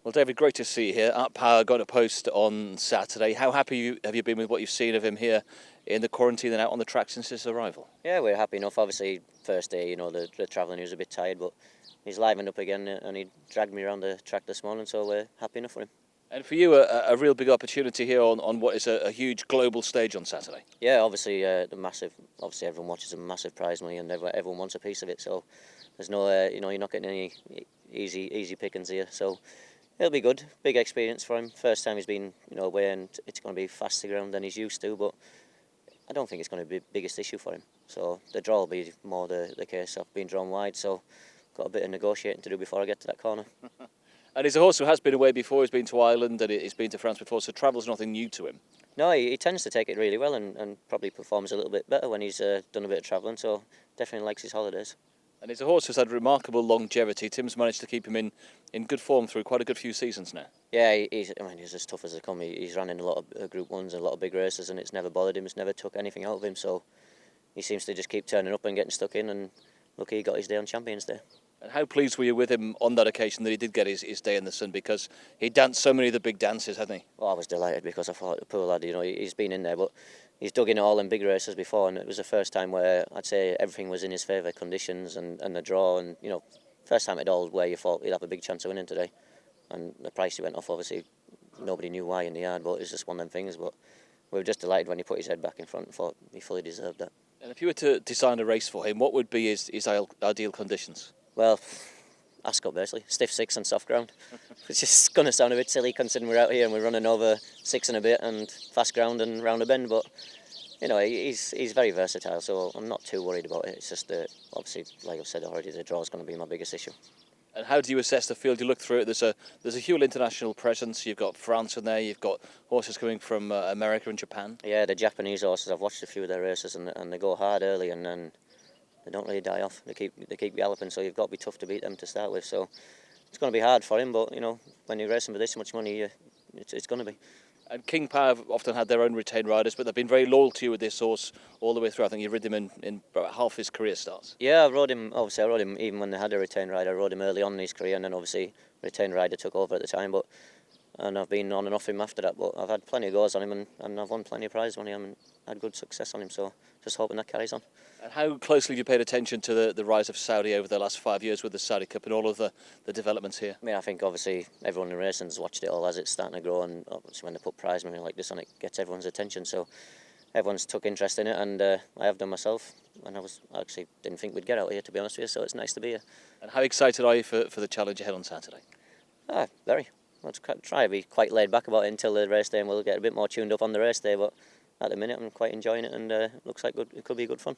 Well, David, great to see you here. Art Power got a post on Saturday. How happy have you been with what you've seen of him here in the quarantine and out on the track since his arrival? Yeah, we're happy enough. Obviously, first day, the travelling, he was a bit tired, but he's livened up again and he dragged me around the track this morning, so we're happy enough for him. And for you, a real big opportunity here on what is a huge global stage on Saturday. Yeah, obviously, obviously everyone watches a massive prize money and everyone wants a piece of it, so there's no, you're not getting any easy pickings here, so it'll be good. Big experience for him. First time he's been, away, and it's going to be faster ground than he's used to, but I don't think it's going to be the biggest issue for him. So the draw will be more the case of being drawn wide, so got a bit of negotiating to do before I get to that corner. And he's a horse who has been away before. He's been to Ireland and he's been to France before, so travel's nothing new to him. No, he tends to take it really well and probably performs a little bit better when he's done a bit of travelling, so definitely likes his holidays. And he's a horse who's had remarkable longevity. Tim's managed to keep him in good form through quite a good few seasons now. Yeah, he's as tough as they come. He's run in a lot of Group 1s and a lot of big races, and it's never bothered him. It's never took anything out of him, so he seems to just keep turning up and getting stuck in, and look, he got his day on Champions Day. And how pleased were you with him on that occasion that he did get his day in the sun, because he danced so many of the big dances, hasn't he? Well, I was delighted because I thought the poor lad, he's been in there, but he's dug in all in big races before, and it was the first time where I'd say everything was in his favour, conditions and the draw, and first time at all where you thought he'd have a big chance of winning today. And the price he went off, obviously nobody knew why in the yard, but it was just one of them things. But we were just delighted when he put his head back in front and thought he fully deserved that. And if you were to design a race for him, what would be his ideal conditions? Well, Ascot basically, stiff six and soft ground. It's just going to sound a bit silly considering we're out here and we're running over 6 and a bit and fast ground and round a bend, but he's very versatile, so I'm not too worried about it. It's just obviously, like I've said already, the draw is going to be my biggest issue. And how do you assess the field? You look through it. There's a huge international presence. You've got France in there. You've got horses coming from America and Japan. Yeah, the Japanese horses. I've watched a few of their races, and they go hard early, and then they don't really die off. They keep galloping, so you've got to be tough to beat them to start with. So it's going to be hard for him, but when you're racing with this much money, it's going to be. And King Power have often had their own retained riders, but they've been very loyal to you with this horse all the way through. I think you've ridden him in about half his career starts. Yeah, I rode him even when they had a retained rider. I rode him early on in his career, and then obviously retained rider took over at the time. And I've been on and off him after that. But I've had plenty of goes on him, and I've won plenty of prize money and had good success on him. So just hoping that carries on. And how closely have you paid attention to the rise of Saudi over the last 5 years with the Saudi Cup and all of the developments here? I mean, I think obviously everyone in racing's watched it all as it's starting to grow, and obviously when they put prize money like this on, it gets everyone's attention. So everyone's took interest in it, and I have done myself. And I actually didn't think we'd get out here, to be honest with you. So it's nice to be here. And how excited are you for the challenge ahead on Saturday? Very. I'll try to be quite laid back about it until the race day, and we'll get a bit more tuned up on the race day. But at the minute, I'm quite enjoying it, and it looks like it could be good fun.